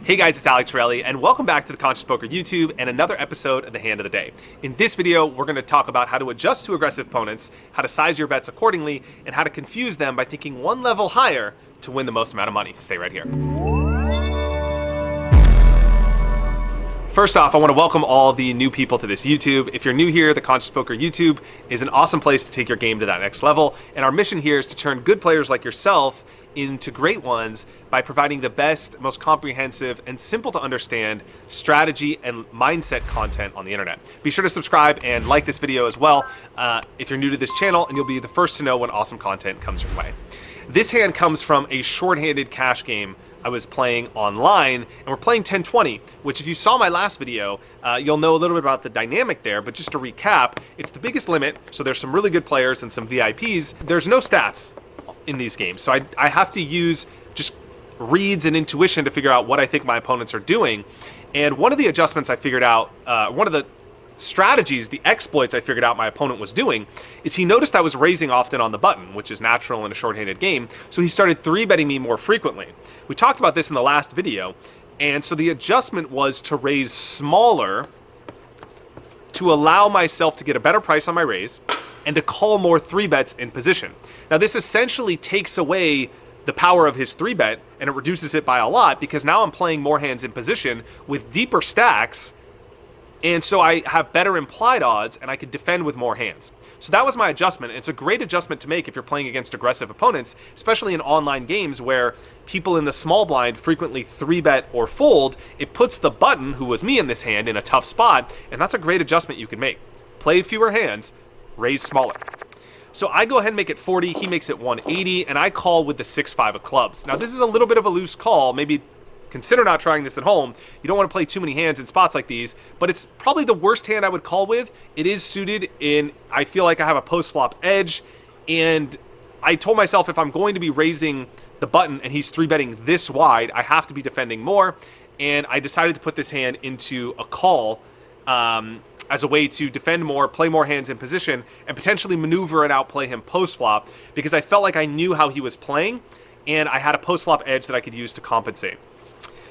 Hey guys, it's Alec Torelli, and welcome back to the Conscious Poker YouTube and another episode of the Hand of the Day. In this video, we're going to talk about how to adjust to aggressive opponents, how to size your bets accordingly, and how to confuse them by thinking one level higher to win the most amount of money. Stay right here. First off, I want to welcome all the new people to this YouTube. If you're new here, the Conscious Poker YouTube is an awesome place to take your game to that next level, and our mission here is to turn good players like yourself into great ones by providing the best, most comprehensive, and simple to understand strategy and mindset content on the internet. Be sure to subscribe and like this video as well if you're new to this channel, and you'll be the first to know when awesome content comes your way. This hand comes from a shorthanded cash game I was playing online, and we're playing 10-20, which if you saw my last video, you'll know a little bit about the dynamic there, but just to recap, it's the biggest limit, so there's some really good players and some VIPs. There's no stats in these games, so I have to use just reads and intuition to figure out what I think my opponents are doing. And one of the adjustments I figured out, one of the strategies, the exploits I figured out my opponent was doing, is he noticed I was raising often on the button, which is natural in a short-handed game, so he started 3-betting me more frequently. We talked about this in the last video, and so the adjustment was to raise smaller to allow myself to get a better price on my raise and to call more 3-bets in position. Now this essentially takes away the power of his 3-bet and it reduces it by a lot, because now I'm playing more hands in position with deeper stacks, and so I have better implied odds and I could defend with more hands. So that was my adjustment. It's a great adjustment to make if you're playing against aggressive opponents, especially in online games where people in the small blind frequently 3-bet or fold. It puts the button, who was me in this hand, in a tough spot, and that's a great adjustment you can make. Play fewer hands, raise smaller. So I go ahead and make it 40, he makes it 180, and I call with the 6-5 of clubs. Now this is a little bit of a loose call, maybe consider not trying this at home. You don't want to play too many hands in spots like these, but it's probably the worst hand I would call with. It is suited in, I feel like I have a post-flop edge, and I told myself if I'm going to be raising the button and he's 3-betting this wide, I have to be defending more, and I decided to put this hand into a call as a way to defend more, play more hands in position, and potentially maneuver and outplay him post-flop, because I felt like I knew how he was playing, and I had a post-flop edge that I could use to compensate.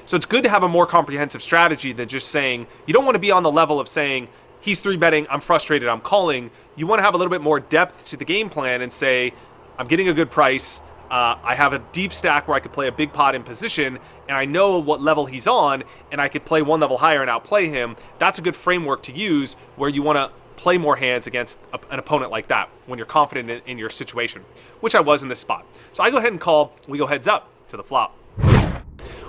So it's good to have a more comprehensive strategy than just saying, you don't want to be on the level of saying, he's 3-betting, I'm frustrated, I'm calling. You want to have a little bit more depth to the game plan and say, I'm getting a good price, I have a deep stack where I could play a big pot in position, and I know what level he's on, and I could play one level higher and outplay him. That's a good framework to use where you want to play more hands against an opponent like that when you're confident in your situation, which I was in this spot. So I go ahead and call, we go heads up to the flop.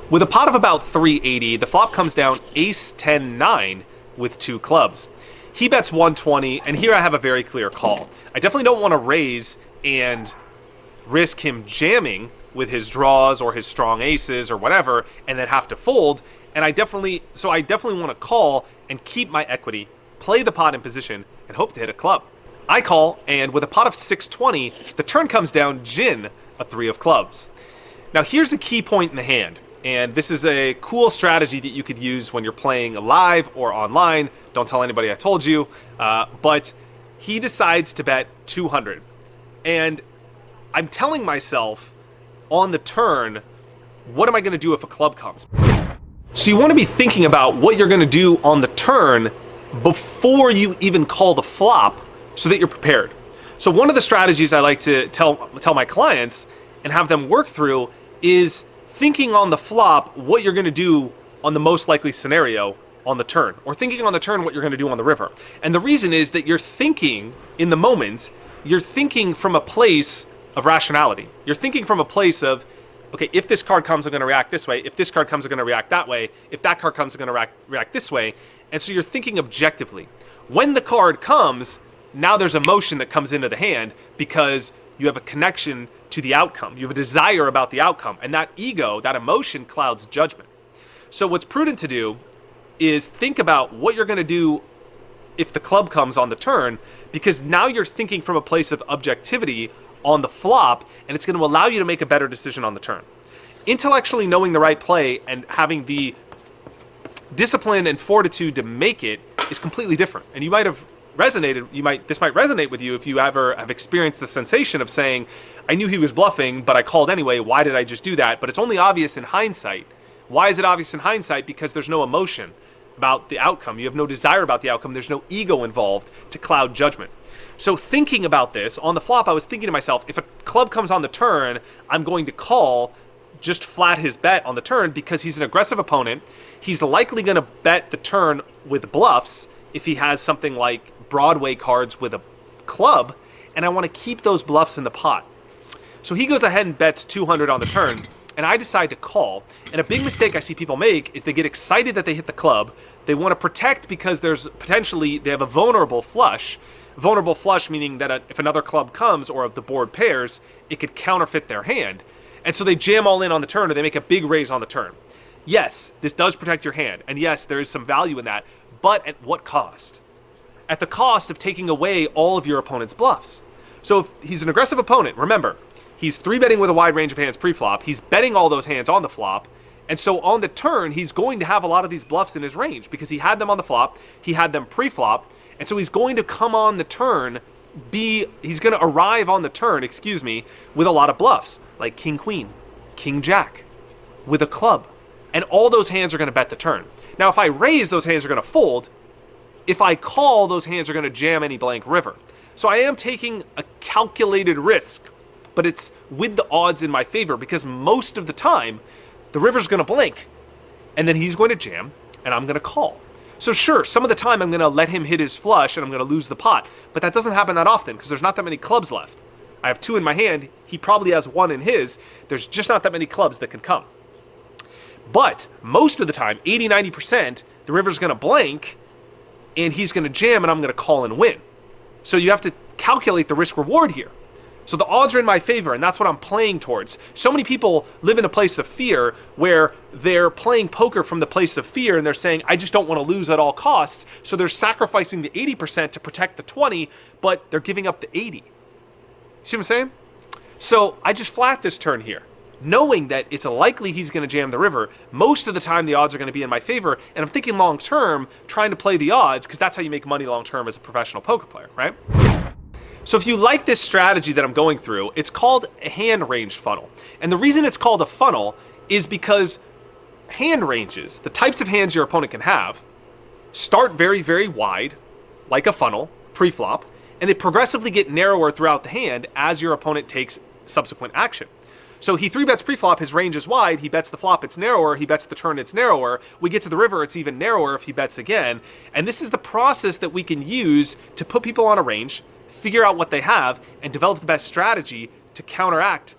With a pot of about 380, the flop comes down ace-10-9 with 2 clubs. He bets 120, and here I have a very clear call. I definitely don't want to raise and risk him jamming with his draws or his strong aces or whatever, and then have to fold. And I definitely want to call and keep my equity, play the pot in position, and hope to hit a club. I call, and with a pot of 620, the turn comes down gin, a 3 of clubs. Now here's a key point in the hand, and this is a cool strategy that you could use when you're playing live or online. Don't tell anybody I told you, but he decides to bet 200, and I'm telling myself on the turn, what am I going to do if a club comes? So you want to be thinking about what you're going to do on the turn before you even call the flop so that you're prepared. So one of the strategies I like to tell my clients and have them work through is thinking on the flop what you're going to do on the most likely scenario on the turn, or thinking on the turn what you're going to do on the river. And the reason is that you're thinking in the moment, you're thinking from a place of rationality. You're thinking from a place of, okay, if this card comes, I'm going to react this way. If this card comes, I'm going to react that way. If that card comes, I'm going to react this way. And so you're thinking objectively. When the card comes, now there's emotion that comes into the hand because you have a connection to the outcome. You have a desire about the outcome. And that ego, that emotion, clouds judgment. So what's prudent to do is think about what you're going to do if the club comes on the turn, because now you're thinking from a place of objectivity on the flop, and it's going to allow you to make a better decision on the turn. Intellectually knowing the right play and having the discipline and fortitude to make it is completely different. And you might have resonated, this might resonate with you if you ever have experienced the sensation of saying, I knew he was bluffing, but I called anyway, why did I just do that? But it's only obvious in hindsight Why is it obvious in hindsight? Because there's no emotion about the outcome. You have no desire about the outcome. There's no ego involved to cloud judgment. So thinking about this, on the flop, I was thinking to myself, if a club comes on the turn, I'm going to call, just flat his bet on the turn, because he's an aggressive opponent. He's likely going to bet the turn with bluffs if he has something like Broadway cards with a club, and I want to keep those bluffs in the pot. So he goes ahead and bets 200 on the turn, and I decide to call. And a big mistake I see people make is they get excited that they hit the club. They want to protect because there's potentially, they have a vulnerable flush. Vulnerable flush meaning that if another club comes or if the board pairs, it could counterfeit their hand. And so they jam all in on the turn, or they make a big raise on the turn. Yes, this does protect your hand, and yes, there is some value in that, but at what cost? At the cost of taking away all of your opponent's bluffs. So if he's an aggressive opponent, remember, he's 3-betting with a wide range of hands pre-flop, he's betting all those hands on the flop, and so on the turn, he's going to have a lot of these bluffs in his range, because he had them on the flop, he had them pre-flop, and so he's going to come on the turn, he's going to arrive on the turn, with a lot of bluffs, like king-queen, king-jack, with a club. And all those hands are going to bet the turn. Now, if I raise, those hands are going to fold. If I call, those hands are going to jam any blank river. So I am taking a calculated risk, but it's with the odds in my favor, because most of the time, the river's going to blank, and then he's going to jam, and I'm going to call. So sure, some of the time I'm going to let him hit his flush, and I'm going to lose the pot, but that doesn't happen that often, because there's not that many clubs left. I have 2 in my hand, he probably has 1 in his, there's just not that many clubs that can come. But most of the time, 80-90%, the river's going to blank, and he's going to jam, and I'm going to call and win. So you have to calculate the risk-reward here. So the odds are in my favor, and that's what I'm playing towards. So many people live in a place of fear where they're playing poker from the place of fear, and they're saying, I just don't want to lose at all costs. So they're sacrificing the 80% to protect the 20, but they're giving up the 80. See what I'm saying? So I just flat this turn here, knowing that it's likely he's going to jam the river. Most of the time, the odds are going to be in my favor, and I'm thinking long-term, trying to play the odds, because that's how you make money long-term as a professional poker player, right? So if you like this strategy that I'm going through, it's called a hand range funnel. And the reason it's called a funnel is because hand ranges, the types of hands your opponent can have, start very, very wide, like a funnel, pre-flop, and they progressively get narrower throughout the hand as your opponent takes subsequent action. So he 3-bets pre-flop, his range is wide, he bets the flop, it's narrower, he bets the turn, it's narrower. We get to the river, it's even narrower if he bets again. And this is the process that we can use to put people on a range, figure out what they have, and develop the best strategy to counteract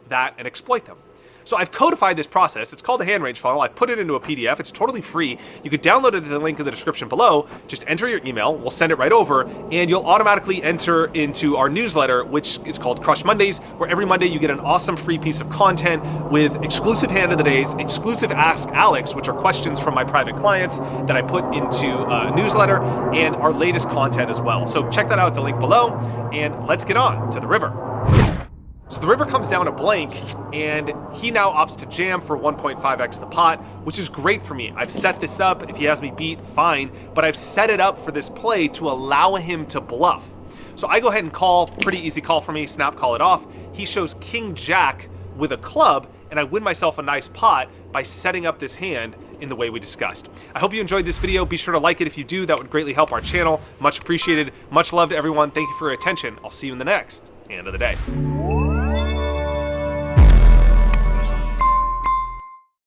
that and exploit them. So I've codified this process. It's called the hand range funnel. I've put it into a PDF. It's totally free. You could download it at the link in the description below. Just enter your email. We'll send it right over, and you'll automatically enter into our newsletter, which is called Crush Mondays, where every Monday you get an awesome free piece of content with exclusive hand of the days, exclusive Ask Alex, which are questions from my private clients that I put into a newsletter, and our latest content as well. So check that out at the link below, and let's get on to the river. So the river comes down a blank, and he now opts to jam for 1.5x the pot, which is great for me. I've set this up. If he has me beat, fine, but I've set it up for this play to allow him to bluff. So I go ahead and call, pretty easy call for me, snap call it off. He shows king-jack with a club, and I win myself a nice pot by setting up this hand in the way we discussed. I hope you enjoyed this video. Be sure to like it if you do. That would greatly help our channel. Much appreciated. Much love to everyone. Thank you for your attention. I'll see you in the next hand of the day.